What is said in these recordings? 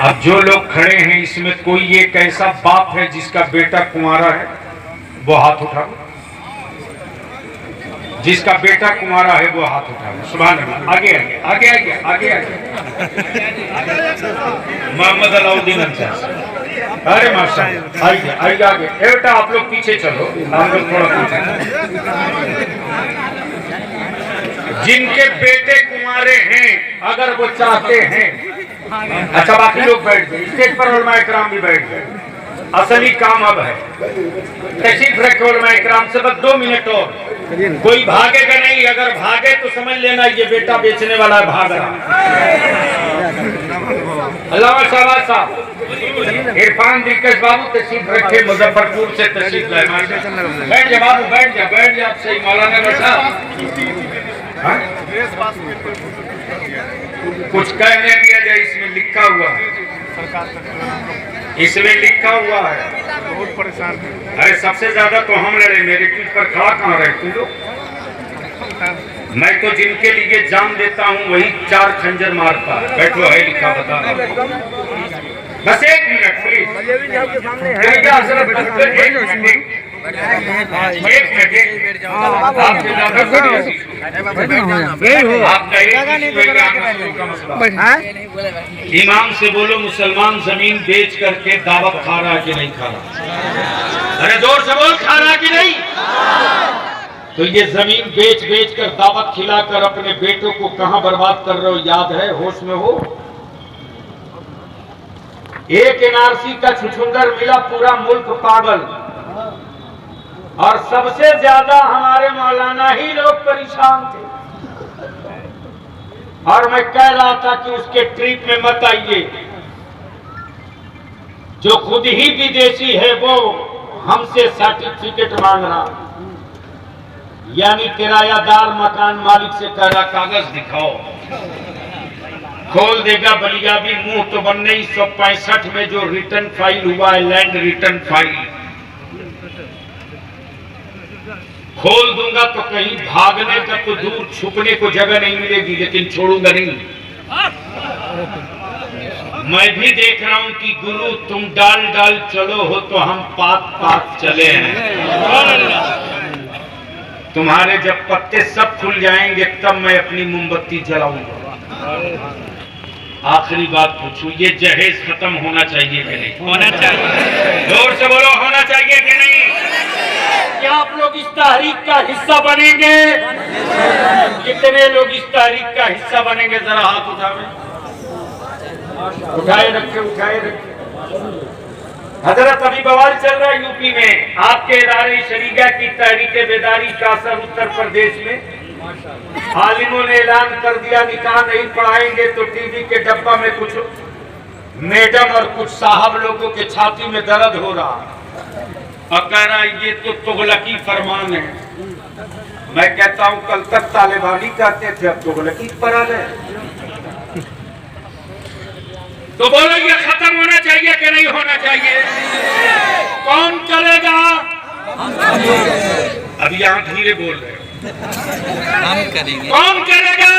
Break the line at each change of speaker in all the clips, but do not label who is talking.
अब जो लोग खड़े हैं इसमें कोई एक ऐसा बाप है जिसका बेटा कुंवारा है, वो हाथ उठाओ। जिसका बेटा कुंवारा है वो हाथ उठाओ। सुभान अल्लाह। आगे आगे आगे आगे आगे आगे। मोहम्मद अलाउद्दीन अंसारी। अरे माशाल्लाह, आइए आइए आगे। बेटा आप लोग पीछे चलो, हम लोग थोड़ा पीछे। जिनके बेटे कुंवारे हैं, अगर वो चाहते हैं, अच्छा बाकी लोग बैठ गए, स्टेज पर उलमाए इकराम भी बैठ गए। असली काम अब है, तशरीफ रखे उलमाए इकराम से, बस 2 मिनट और। कोई भागेगा नहीं, अगर भागे तो समझ लेना ये बेटा बेचने वाला भाग रहा। अल्लाह शाबाश साहब। इरफान दिलकश बाबू तशरीफ रखे, मुजफ्फरपुर से तशरीफ लाए। बैठ जा बाबू, बैठ जा बैठ जा। आप सही मौलाना बैठा। कुछ कहने दिया जाए, इसमें लिखा हुआ है, इसमें लिखा हुआ है।
बहुत परेशान।
अरे सबसे ज्यादा तो हम लड़े, मेरे पीठ पर खड़ा कहाँ रहे तुम लोग? मैं तो जिनके लिए जान देता हूँ वही 4 खंजर मारता है। बैठो, है लिखा, बता रहा हूं। बस 1 मिनट प्लीज। इमाम से बोलो, मुसलमान जमीन बेच करके दावत खा रहा कि नहीं खा रहा? अरे जोर से बोल, खा रहा कि नहीं? तो ये जमीन बेच बेच कर, दावत खिलाकर अपने बेटों को कहां बर्बाद कर रहे हो? याद है? होश में हो? एक एनआरसी का छुछुंदर मिला, पूरा मुल्क पागल, और सबसे ज्यादा हमारे मौलाना ही लोग परेशान थे। और मैं कह रहा था कि उसके ट्रिप में मत आइए। जो खुद ही विदेशी है वो हमसे सर्टिफिकेट मांग रहा, यानी किरायादार मकान मालिक से कह रहा कागज दिखाओ। खोल देगा बलियाबी मुंह तो बनने 1965 में जो रिटर्न फाइल हुआ है, लैंड रिटर्न फाइल, खोल दूंगा तो कहीं भागने का तो दूर, छुपने को जगह नहीं मिलेगी, लेकिन छोड़ूंगा नहीं। मैं भी देख रहा हूं कि गुरु तुम डाल डाल चलो हो तो हम पात पात चले हैं। तुम्हारे जब पत्ते सब खुल जाएंगे तब मैं अपनी मोमबत्ती जलाऊंगा। आखिरी बात पूछूं, ये जहेज खत्म होना चाहिए कि नहीं? होना चाहिए। जोर से बोलो, होना चाहिए कि नहीं? क्या आप लोग इस तहरीक का हिस्सा बनेंगे? कितने लोग इस तहरीक का हिस्सा बनेंगे? जरा हाथ उठावे, उठाए रखे, उठाए रखे। हजरत अभी बवाल चल रहा है यूपी में, आपके इदारे शरीया की तहरीक बेदारी का असर उत्तर प्रदेश में। आलिमों ने ऐलान कर दिया निकाह नहीं पढ़ाएंगे तो टीवी के डब्बा में कुछ मैडम और कुछ साहब लोगों के छाती में दर्द हो रहा, और कह रहा ये तो तुगलकी फरमान है। मैं कहता हूं कल तक तालिबानी कहते थे, अब तुगलकी पर आ गए। तो बोलो ये खत्म होना चाहिए कि नहीं होना चाहिए? कौन करेगा? अब यहाँ धीरे बोल रहे हो,
हम करेंगे।
कौन करेगा?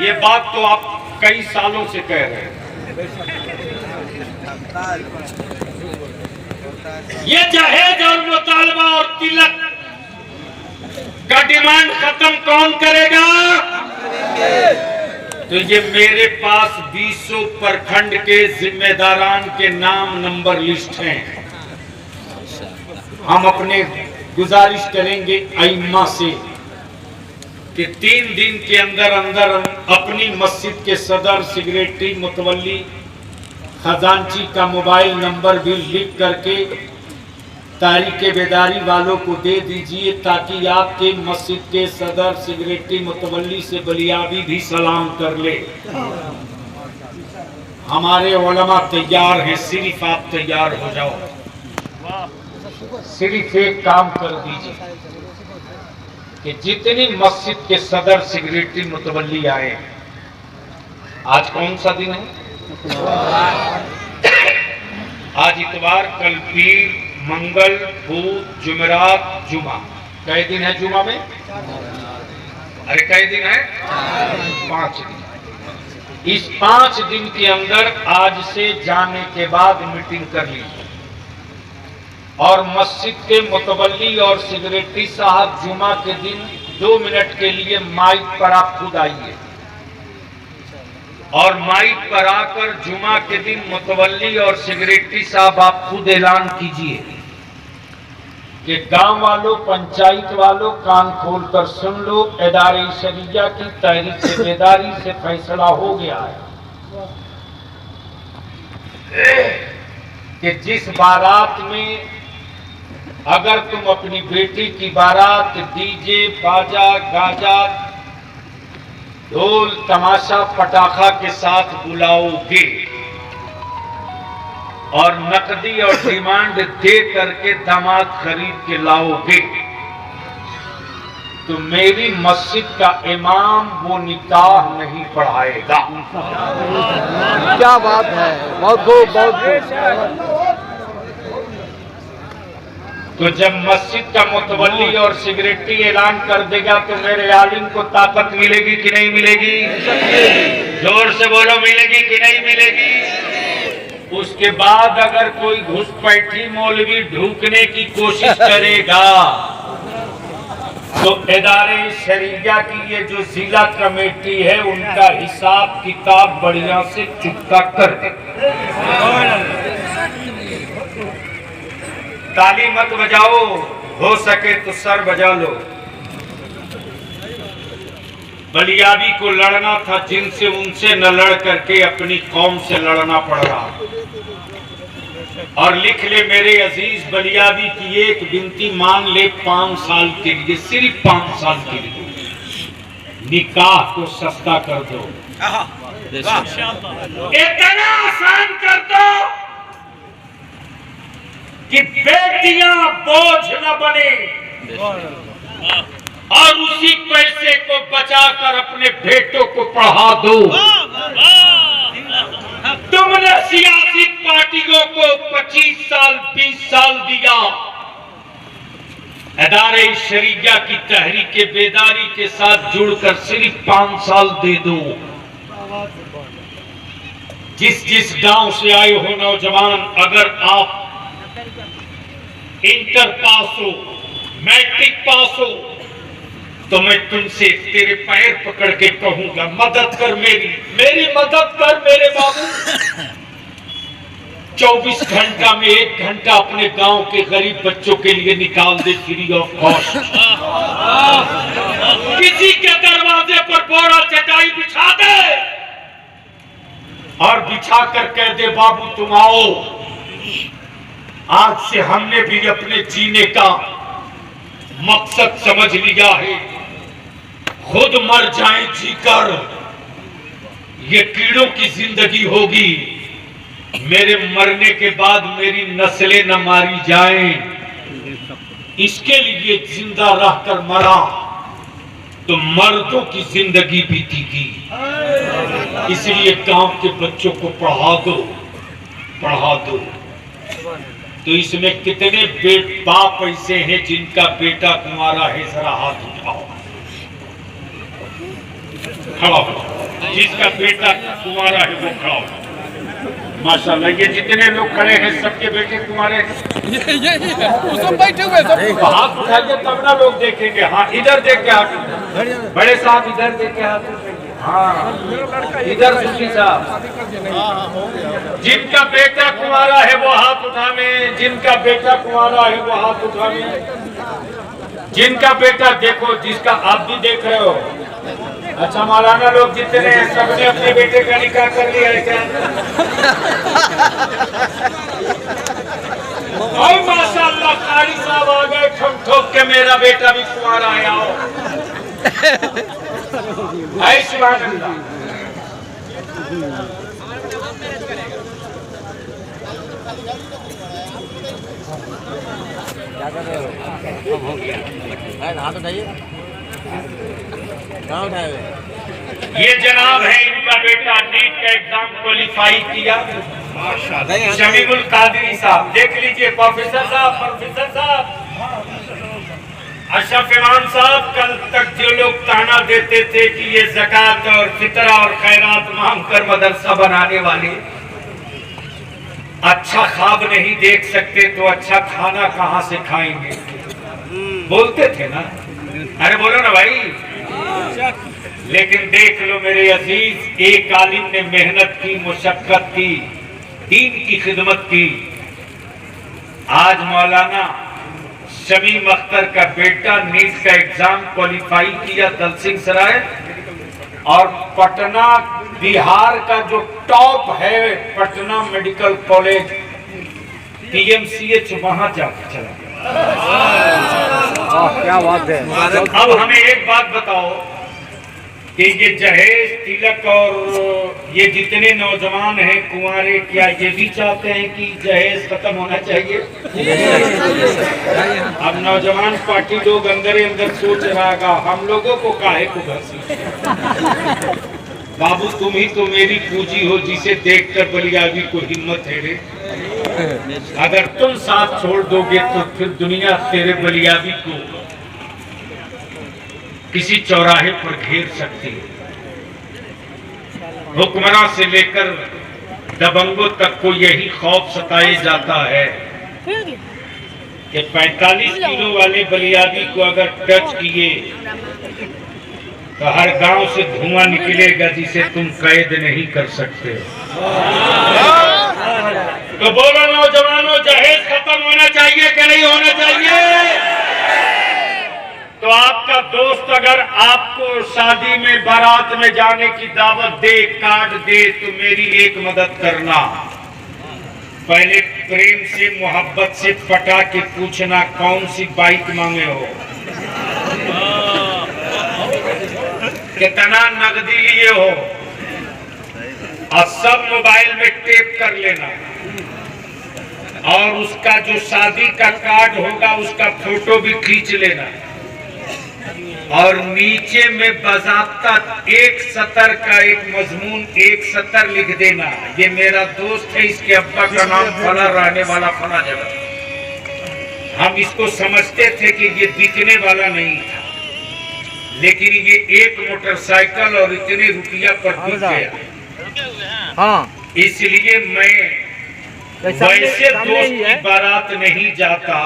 ये बात तो आप कई सालों से कह रहे हैं। ये जहेज और मुतालबा और तिलक का डिमांड खत्म कौन करेगा? तो ये मेरे पास 20 प्रखंड के जिम्मेदारान के नाम नंबर लिस्ट हैं। हम अपने गुजारिश करेंगे अइम्मा से कि 3 दिन के अंदर अंदर अपनी मस्जिद के सदर, सेक्रेटरी, मुतवल्ली, खजांची का मोबाइल नंबर भी लिख करके तारीख बेदारी वालों को दे दीजिए, ताकि आपके मस्जिद के सदर, सेक्रेटरी, मुतवल्ली से बलियाबी भी सलाम कर ले। हमारे उलमा तैयार हैं, सिर्फ आप तैयार हो जाओ। सिर्फ एक काम कर दीजिए कि जितनी मस्जिद के सदर, सेक्रेटरी, मुतवल्ली आए। आज कौन सा दिन है? आज इतवार, कल पीर, मंगल, बुध, जुमेरात, जुमा। कई दिन है जुमा में? अरे कई दिन है? 5 दिन। इस 5 दिन के अंदर आज से जाने के बाद मीटिंग कर लीजिए और मस्जिद के मुतवल्ली और सेक्रेटरी साहब जुमा के दिन 2 मिनट के लिए माइक पर आप खुद आइए और माइक पर आकर जुमा के दिन मुतवल्ली और सेक्रेटरी साहब आप खुद ऐलान कीजिए कि गांव वालों, पंचायत वालों, कान खोलकर सुन लो, इदारे शरिया की तहरीक बेदारी से फैसला हो गया है कि जिस बारात में अगर तुम अपनी बेटी की बारात डीजे, बाजा, गाजा, ढोल, तमाशा, पटाखा के साथ बुलाओगे और नकदी और डिमांड दे करके दामाद खरीद के लाओगे तो मेरी मस्जिद का इमाम वो निकाह नहीं पढ़ाएगा।
क्या बात है, बहुत खूब, बहुत खूब।
तो जब मस्जिद का मुतवल्ली और सेक्रेटरी ऐलान कर देगा तो मेरे आलिम को ताकत मिलेगी कि नहीं मिलेगी? जोर से बोलो, मिलेगी कि नहीं मिलेगी? उसके बाद अगर कोई घुसपैठी मौलवी ढूंढने की कोशिश करेगा तो इदारे शरिया की ये जो जिला कमेटी है उनका हिसाब किताब बढ़िया से चुकता कर दे। ताली मत बजाओ, हो सके तो सर बजा लो। बलियाबी को लड़ना था जिनसे, उनसे न लड़ करके अपनी कौम से लड़ना पड़ रहा। और लिख ले मेरे अजीज बलियाबी की एक विनती मान ले, 5 साल के लिए, सिर्फ 5 साल के लिए निकाह को सस्ता कर दो, इतना आसान कर दो कि बेटियां बोझ न बने और उसी पैसे को बचाकर अपने बेटों को पढ़ा दो। तुमने सियासी पार्टियों को 25 साल 20 साल दिया, इदारे शरिया की तहरीक बेदारी के साथ जुड़कर सिर्फ 5 साल दे दो। जिस जिस गांव से आए हो नौजवान, अगर आप इंटर पास हो, मैट्रिक पास हो, तो मैं तुमसे तेरे पैर पकड़ के कहूंगा मदद कर, मेरी मदद कर मेरे बाबू। 24 घंटा में 1 घंटा अपने गांव के गरीब बच्चों के लिए निकाल दे फ्री ऑफ कॉस्ट। किसी के दरवाजे पर बोरा चटाई बिछा दे और बिछा कर कह दे बाबू तुम आओ, आज से हमने भी अपने जीने का मकसद समझ लिया है, खुद मर जाएं जीकर, ये कीड़ों की जिंदगी होगी, मेरे मरने के बाद मेरी नस्लें न मारी जाएं, इसके लिए जिंदा रहकर मरा तो मर्दों की जिंदगी बीतेगी। इसलिए गांव के बच्चों को पढ़ा दो, पढ़ा दो। तो इसमें कितने बाप ऐसे हैं जिनका बेटा कुंवारा है? जरा हाथ उठाओ, खड़ा हो। जिसका बेटा कुंवारा है वो खड़ा हो। माशाल्लाह, ये जितने लोग खड़े हैं सबके बेटे कुंवारे
वो सब बैठे हुए सब।
हाथ उठाइए तब ना लोग देखेंगे। हाँ, इधर देख के हाथ, बड़े साहब इधर देख के हाथ उठाइए। हाँ, इधर सुखी साहब। जिनका बेटा कुंवारा है वो हाथ उठावे, जिनका बेटा कुंवारा है वो हाथ उठावे। जिनका बेटा, देखो जिसका आप भी देख रहे हो। अच्छा, मौलाना लोग जितने हैं सबने अपने बेटे का निकाह कर लिया है क्या? और माशाअल्लाह कारी साहब आ गए ठोक ठोक के, मेरा बेटा भी कुंवारा है, आओ।
हाथ उठाइए, कहाँ उठाए हुए?
ये जनाब है, इनका बेटा नीट का एग्जाम क्वालिफाई किया, शमीउल कादरी साहब। देख लीजिए प्रोफेसर साहब, प्रोफेसर साहब अशरफ इमाम साहब, कल तक जो लोग ताना देते थे कि ये ज़कात और फितरा और खैरात मांग कर मदरसा बनाने वाले अच्छा ख्वाब नहीं देख सकते तो अच्छा खाना कहां से खाएंगे, बोलते थे ना। अरे बोलो ना भाई। लेकिन देख लो मेरे अजीज, एक आलिम ने मेहनत की, मुशक्कत की, दीन की खिदमत की। आज मौलाना शमीम अख्तर का बेटा नीट का एग्जाम क्वालिफाई किया दलसिंह सराय, और पटना बिहार का जो टॉप है पटना मेडिकल कॉलेज PMCH, वहां जाकर चला गया।
क्या बात है।
अब हमें एक बात बताओ कि ये जहेज, तिलक और ये जितने नौजवान हैं कुंवारे, क्या ये भी चाहते हैं कि जहेज खत्म होना चाहिए? अब नौजवान पार्टी लोग अंदर अंदर सोच रहा है हम लोगों को काहे को घसी। बाबू तुम ही तो मेरी पूंजी हो जिसे देखकर बलियावी को हिम्मत है रे। अगर तुम साथ छोड़ दोगे तो फिर दुनिया तेरे बलियावी को किसी चौराहे पर घेर सकती है। हुक्मरान से लेकर दबंगों तक को यही खौफ सताए जाता है कि 45 किलो वाले बलियावी को अगर टच किए तो हर गांव से धुआं निकलेगा जिसे तुम कैद नहीं कर सकते। तो बोलो नौजवानों, जहेज खत्म होना चाहिए कि नहीं होना चाहिए? तो आपका दोस्त अगर आपको शादी में बारात में जाने की दावत दे, कार्ड दे, तो मेरी एक मदद करना, पहले प्रेम से मोहब्बत से पटा के पूछना कौन सी बाइक मांगे हो, कितना नकदी लिए हो, और सब मोबाइल में टेप कर लेना, और उसका जो शादी का कार्ड होगा उसका फोटो भी खींच लेना, और नीचे में बाज़ाब्ता एक सतर का एक मजमून, एक सतर लिख देना, ये मेरा दोस्त है, इसके अब्बा का नाम फला, रहने वाला फला जगह। हम इसको समझते थे कि ये बिकने वाला नहीं था, लेकिन ये एक मोटरसाइकिल और इतने रुपया पर बिक गया।
हाँ,
इसलिए मैं वैसे दोस्त की बारात नहीं जाता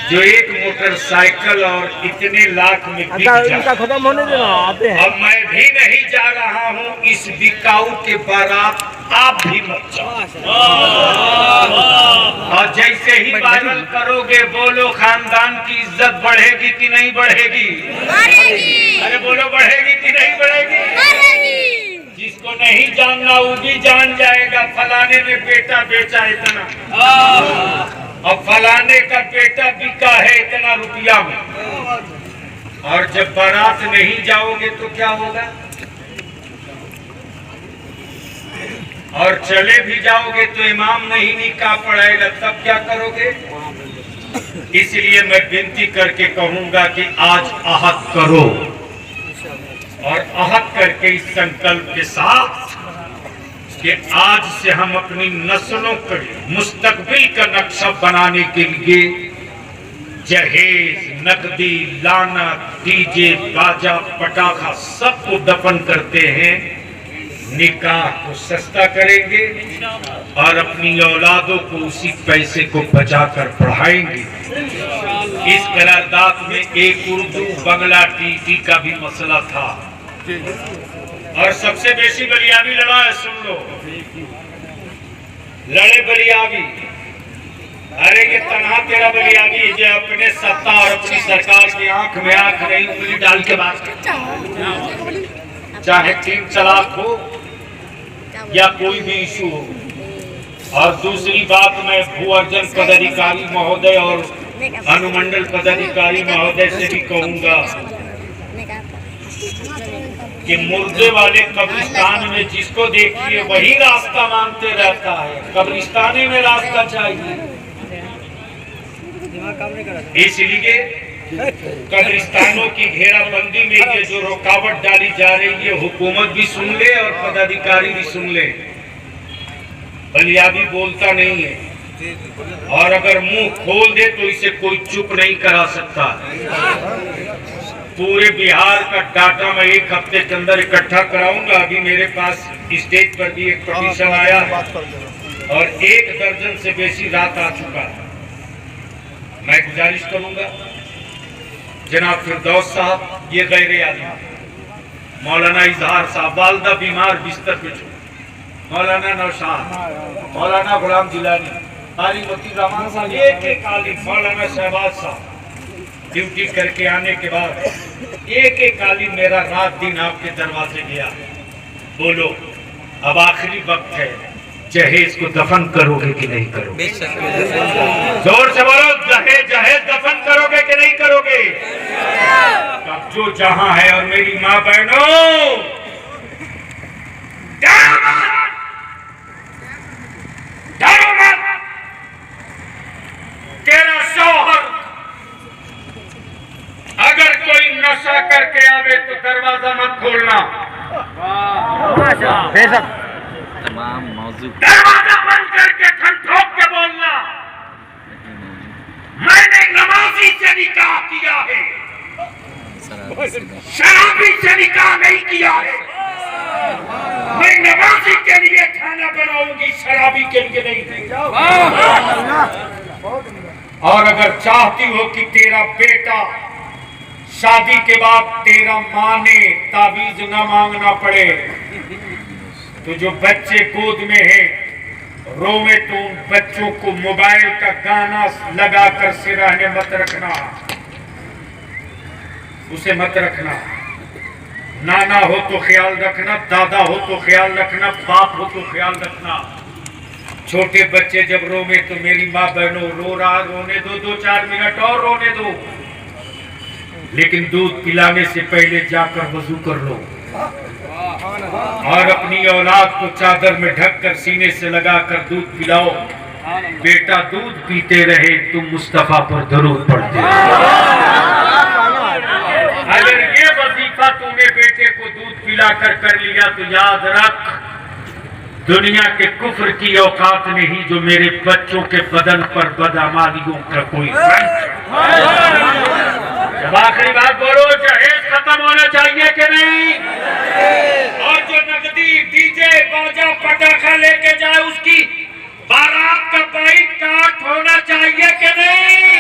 जो एक मोटरसाइकिल और इतने लाख में बिक जाए।
खत्म होने देना, आते हैं।
अब मैं भी नहीं जा रहा हूँ इस बिकाऊ के बारात, आप भी मत जाओ। और जैसे ही वायरल करोगे, बोलो खानदान की इज्जत बढ़ेगी कि नहीं बढ़ेगी? अरे बोलो, बढ़ेगी कि नहीं बढ़ेगी? जिसको नहीं जानना वो भी जान जाएगा, फलाने ने बेटा बेचा इतना, और फलाने का बेटा बिका है इतना रुपया में। और जब बारात नहीं जाओगे तो क्या होगा? और चले भी जाओगे तो इमाम नहीं निकाह पढ़ाएगा, तब क्या करोगे? इसलिए मैं विनती करके कहूंगा कि आज अहद करो, और अहद करके इस संकल्प के साथ कि आज से हम अपनी नस्लों के मुस्तकबिल का नक्शा बनाने के लिए जहेज, नकदी, लानत, डीजे, बाजा, पटाखा सबको दफन करते हैं, निकाह को सस्ता करेंगे और अपनी औलादों को उसी पैसे को बचाकर पढ़ाएंगे। इस करारदाद में एक उर्दू बंगला टीटी का भी मसला था, और सबसे बेसी बलियावी लड़ा है। सुन लो, लड़े बलियावी। अरे ये तनहा तेरा बलियावी जो अपने सत्ता और अपनी सरकार की आंख में आंख नहीं उंगली डाल के बात करता, चाहे 3 तलाक हो या कोई भी इशू हो। और दूसरी बात, मैं भू अर्जन पदाधिकारी महोदय और अनुमंडल पदाधिकारी महोदय से भी कहूंगा कि मुर्दे वाले कब्रिस्तान में जिसको देखिए वही रास्ता मांगते रहता है, कब्रिस्ताने में रास्ता चाहिए। इसलिए कब्रिस्तानों की घेराबंदी में ये जो रुकावट डाली जा रही है, हुकूमत भी सुन ले और पदाधिकारी भी सुन ले। बलियावी बोलता नहीं है, और अगर मुंह खोल दे तो इसे कोई चुप नहीं करा सकता। पूरे बिहार का डाटा मैं एक हफ्ते के अंदर इकट्ठा कराऊंगा। अभी मेरे पास स्टेज पर भी एक पटिशन आया और 1 दर्जन से बेसी रात आ चुका है। मैं गुजारिश करूंगा जनाब फिरदौस साहब, ये गैर आदमी मौलाना इजहार साहब, वालदा बीमार बिस्तर पे छू, मौलाना नौशाद, मौलाना गुलाम जिलानी, कारी मोती रहमान साहब, एक आलिम, मौलाना शहबाज साहब ड्यूटी करके आने के बाद एक आलिम मेरा रात दिन आपके दरवाजे गया। बोलो अब आखिरी वक्त है, जहेज को दफन करोगे कि नहीं करोगे? जोर से बोलो, जहेज दफन करोगे कि नहीं करोगे? अब जो जहां है और मेरी माँ बहनों, डरो मत, तेरा शौहर अगर कोई नशा करके आवे तो दरवाजा मत खोलना,
तमाम मौजूद
दरवाजा बंद करके ठंड के बोलना, मैंने नमाजी से निकाह किया है, शराबी से निकाह नहीं किया है। मैं नमाजी के लिए खाना बनाऊंगी, शराबी के लिए नहीं। और अगर चाहती हो कि तेरा बेटा शादी के बाद तेरा माने ताबीज न मांगना पड़े, तो जो बच्चे गोद में हैं रोवे तो उन बच्चों को मोबाइल का गाना लगाकर सिरहाने मत रखना, उसे मत रखना। नाना हो तो ख्याल रखना, दादा हो तो ख्याल रखना, बाप हो तो ख्याल रखना। छोटे बच्चे जब रोवे तो मेरी माँ बहनों, रो रहा रोने दो, 2-4 मिनट और रोने दो, लेकिन दूध पिलाने से पहले जाकर वजू कर लो और अपनी औलाद को चादर में ढककर सीने से लगाकर दूध पिलाओ। बेटा दूध पीते रहे, तुम मुस्तफा पर दरूद पढ़ते रहो। अगर ये वजीफा तूने बेटे को दूध पिलाकर कर लिया तो याद रख, दुनिया के कुफ्र की औकात नहीं जो मेरे बच्चों के बदन पर बदअमालियों का कोई जब आखिरी बात बोलो, जहेज खत्म होना चाहिए कि नहीं? और जो नकदी डीजे बाजा पटाखा लेके जाए उसकी बारात का बाइक काट होना चाहिए कि नहीं?